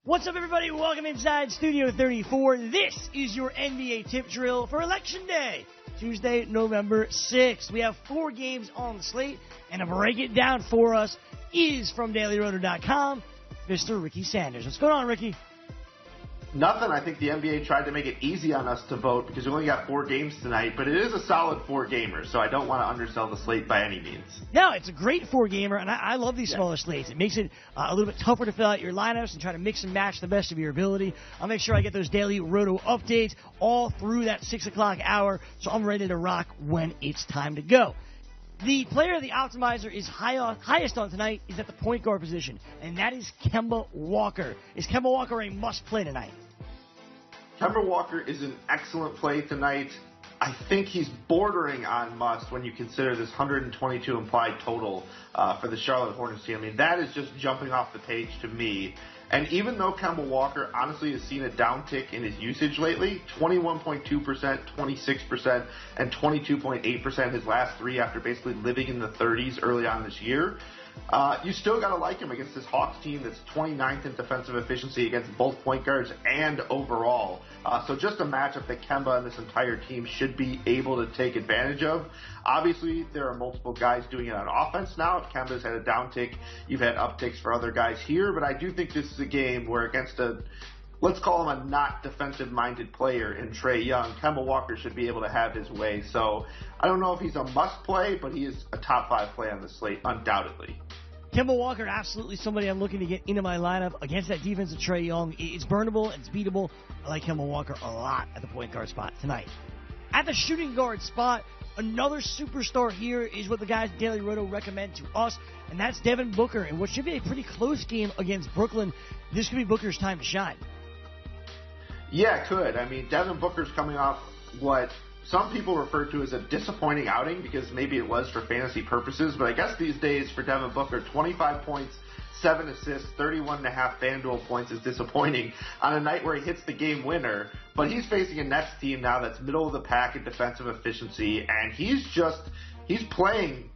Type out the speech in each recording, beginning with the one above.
What's up, everybody? Welcome inside Studio 34. This is your NBA tip drill for Election Day, Tuesday, November 6th. We have 4 games on the slate, and to break it down for us is from DailyRoto.com, Mr. Ricky Sanders. What's going on, Ricky? Nothing. I think the NBA tried to make it easy on us to vote because we only got 4 games tonight, but it is a solid 4-gamer, so I don't want to undersell the slate by any means. No, it's a great 4-gamer, and I love these smaller slates. It makes it a little bit tougher to fill out your lineups and try to mix and match the best of your ability. I'll make sure I get those daily Roto updates all through that 6 o'clock hour, so I'm ready to rock when it's time to go. The player the optimizer is highest on tonight is at the point guard position, and that is Kemba Walker. Is Kemba Walker a must-play tonight? Kemba Walker is an excellent play tonight. I think he's bordering on must when you consider this 122 implied total for the Charlotte Hornets team. I mean, that is just jumping off the page to me. And even though Kemba Walker honestly has seen a downtick in his usage lately, 21.2%, 26%, and 22.8% his last 3 after basically living in the 30s early on this year, you still got to like him against this Hawks team that's 29th in defensive efficiency against both point guards and overall. So just a matchup that Kemba and this entire team should be able to take advantage of. Obviously, there are multiple guys doing it on offense now. If Kemba's had a downtick, you've had upticks for other guys here. But I do think this is a game where against let's call him a not defensive-minded player in Trae Young, Kemba Walker should be able to have his way. So I don't know if he's a must-play, but he is a top 5 play on the slate, undoubtedly. Kemba Walker, absolutely somebody I'm looking to get into my lineup against that defense of Trae Young. It's burnable, it's beatable. I like Kemba Walker a lot at the point guard spot tonight. At the shooting guard spot, another superstar here is what the guys at Daily Roto recommend to us, and that's Devin Booker. And what should be a pretty close game against Brooklyn, this could be Booker's time to shine. Yeah, it could. I mean, Devin Booker's coming off what some people refer to as a disappointing outing because maybe it was for fantasy purposes, but I guess these days for Devin Booker, 25 points, 7 assists, 31.5 FanDuel points is disappointing on a night where he hits the game winner. But he's facing a Nets team now that's middle of the pack in defensive efficiency, and he's playing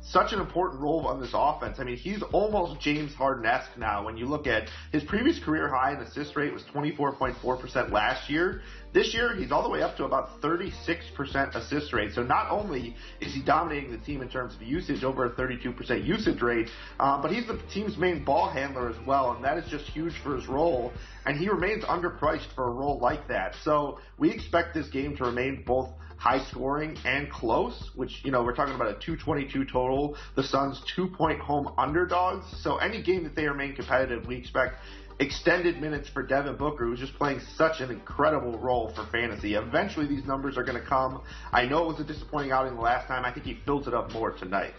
such an important role on this offense. I mean, he's almost James Harden-esque now. When you look at his previous career high in assist rate was 24.4% last year. This year, he's all the way up to about 36% assist rate. So not only is he dominating the team in terms of usage, over a 32% usage rate, but he's the team's main ball handler as well, and that is just huge for his role. And he remains underpriced for a role like that. So we expect this game to remain both high scoring and close, which, we're talking about a 222 total. The Suns 2-point home underdogs. So any game that they remain competitive, we expect extended minutes for Devin Booker, who's just playing such an incredible role for fantasy. Eventually these numbers are going to come. I know it was a disappointing outing the last time. I think he built it up more tonight.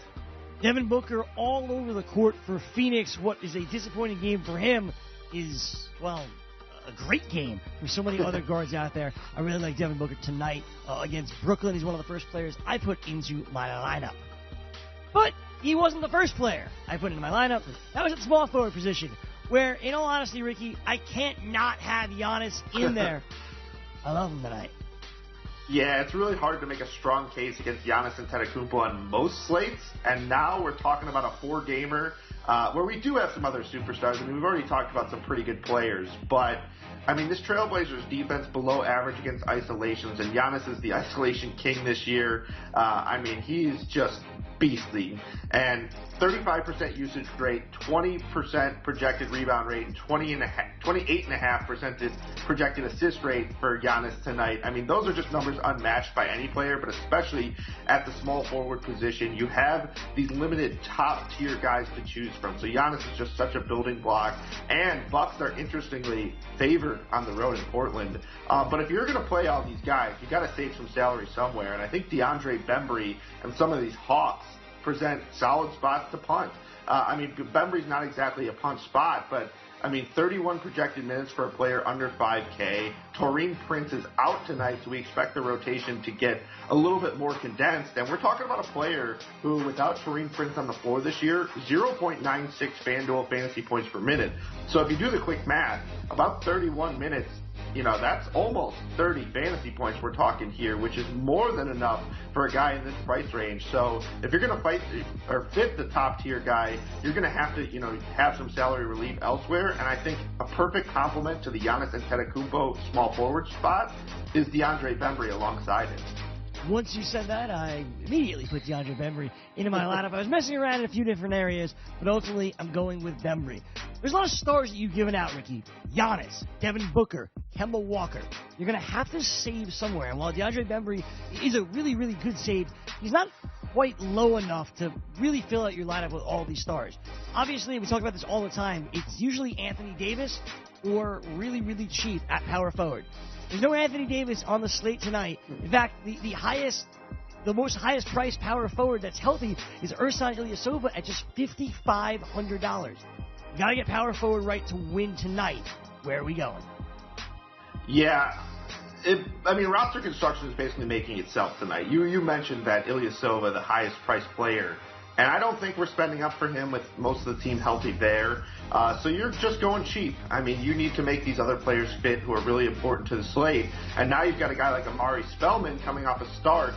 Devin Booker all over the court for Phoenix. What is a disappointing game for him is, well, a great game for so many other guards out there. I really like Devin Booker tonight against Brooklyn. He's one of the first players I put into my lineup. But he wasn't the first player I put into my lineup. That was at small forward position, where, in all honesty, Ricky, I can't not have Giannis in there. I love him tonight. Yeah, it's really hard to make a strong case against Giannis Antetokounmpo on most slates, and now we're talking about a 4-gamer where we do have some other superstars. I mean, we've already talked about some pretty good players, but, I mean, this Trailblazers defense below average against isolations, and Giannis is the isolation king this year. I mean, he's just beastly. And 35% usage rate, 20% projected rebound rate, and 28.5% projected assist rate for Giannis tonight. I mean, those are just numbers unmatched by any player, but especially at the small forward position, you have these limited top-tier guys to choose from. So Giannis is just such a building block. And Bucks are interestingly favored on the road in Portland. But if you're going to play all these guys, you got to save some salary somewhere. And I think DeAndre Bembry and some of these Hawks present solid spots to punt. I mean, Bembry's not exactly a punt spot, but I mean, 31 projected minutes for a player under 5K. Taurean Prince is out tonight, so we expect the rotation to get a little bit more condensed. And we're talking about a player who, without Taurean Prince on the floor this year, 0.96 FanDuel fantasy points per minute. So if you do the quick math, about 31 minutes that's almost 30 fantasy points we're talking here, which is more than enough for a guy in this price range. So if you're going to fight or fit the top-tier guy, you're going to have to, have some salary relief elsewhere. And I think a perfect complement to the Giannis Antetokounmpo small forward spot is DeAndre Bembry alongside him. Once you said that, I immediately put DeAndre Bembry into my lineup. I was messing around in a few different areas, but ultimately I'm going with Bembry. There's a lot of stars that you've given out, Ricky. Giannis, Devin Booker, Kemba Walker. You're going to have to save somewhere. And while DeAndre Bembry is a really, really good save, he's not quite low enough to really fill out your lineup with all these stars. Obviously, we talk about this all the time. It's usually Anthony Davis or really, really cheap at power forward. There's no Anthony Davis on the slate tonight. In fact, the most highest priced power forward that's healthy is Ersan Ilyasova at just $5,500. You got to get power forward right to win tonight. Where are we going? Yeah. Roster construction is basically making itself tonight. You mentioned that Ilyasova, the highest priced player, and I don't think we're spending up for him with most of the team healthy there. So you're just going cheap. You need to make these other players fit who are really important to the slate. And now you've got a guy like Amari Spellman coming off a start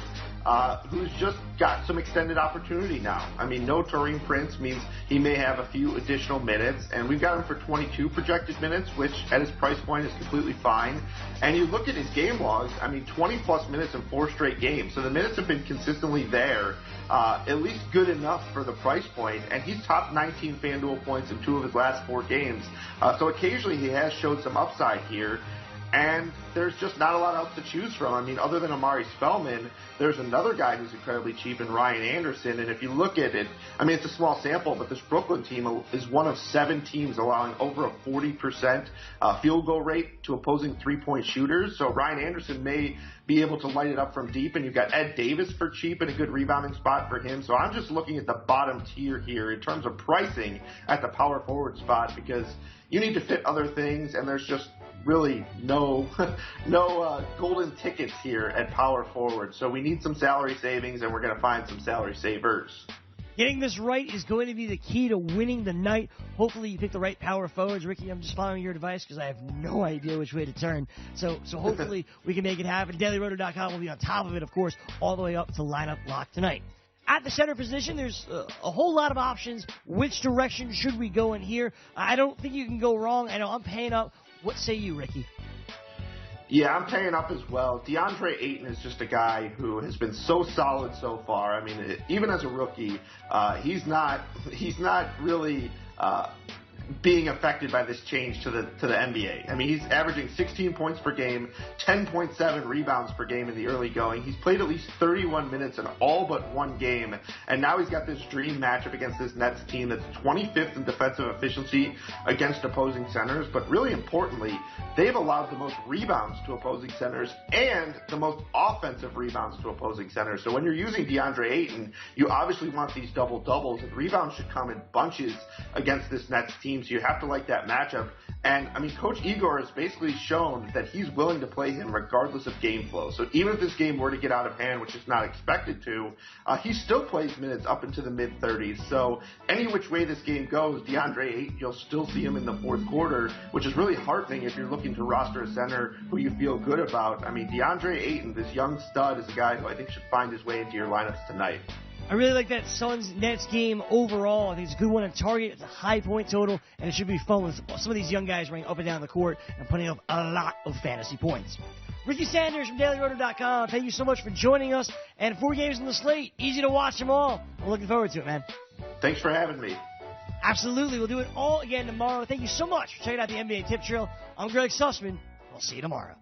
who's just got some extended opportunity now. No Taurean Prince means he may have a few additional minutes, and we've got him for 22 projected minutes, which at his price point is completely fine. And you look at his game logs, 20-plus minutes in 4 straight games. So the minutes have been consistently there, at least good enough for the price point, and he's topped 19 FanDuel points in 2 of his last 4 games. So occasionally he has showed some upside here. And there's just not a lot else to choose from. Other than Amari Spellman, there's another guy who's incredibly cheap in Ryan Anderson. And if you look at it, it's a small sample, but this Brooklyn team is one of 7 teams allowing over a 40% field goal rate to opposing three-point shooters. So Ryan Anderson may be able to light it up from deep. And you've got Ed Davis for cheap and a good rebounding spot for him. So I'm just looking at the bottom tier here in terms of pricing at the power forward spot, because you need to fit other things, and there's just really no golden tickets here at power forward. So we need some salary savings, and we're going to find some salary savers. Getting this right is going to be the key to winning the night. Hopefully you pick the right power forwards. Ricky, I'm just following your advice because I have no idea which way to turn. So hopefully we can make it happen. DailyRoto.com will be on top of it, of course, all the way up to lineup lock tonight. At the center position, there's a whole lot of options. Which direction should we go in here? I don't think you can go wrong. I know I'm paying up. What say you, Ricky? Yeah, I'm paying up as well. DeAndre Ayton is just a guy who has been so solid so far. Even as a rookie, he's not really being affected by this change to the NBA. He's averaging 16 points per game, 10.7 rebounds per game in the early going. He's played at least 31 minutes in all but 1 game, and now he's got this dream matchup against this Nets team that's 25th in defensive efficiency against opposing centers. But really importantly, they've allowed the most rebounds to opposing centers and the most offensive rebounds to opposing centers. So when you're using DeAndre Ayton, you obviously want these double-doubles, and rebounds should come in bunches against this Nets team. So you have to like that matchup. And, Coach Igor has basically shown that he's willing to play him regardless of game flow. So even if this game were to get out of hand, which is not expected to, he still plays minutes up into the mid-30s. So any which way this game goes, DeAndre Ayton, you'll still see him in the 4th quarter, which is really heartening if you're looking to roster a center who you feel good about. DeAndre Ayton, this young stud, is a guy who I think should find his way into your lineups tonight. I really like that Suns-Nets game overall. I think it's a good one to target. It's a high point total, and it should be fun with some of these young guys running up and down the court and putting up a lot of fantasy points. Ricky Sanders from DailyRoto.com. Thank you so much for joining us. And 4 games on the slate. Easy to watch them all. I'm looking forward to it, man. Thanks for having me. Absolutely. We'll do it all again tomorrow. Thank you so much for checking out the NBA Tip Drill. I'm Gregg Sussman. We'll see you tomorrow.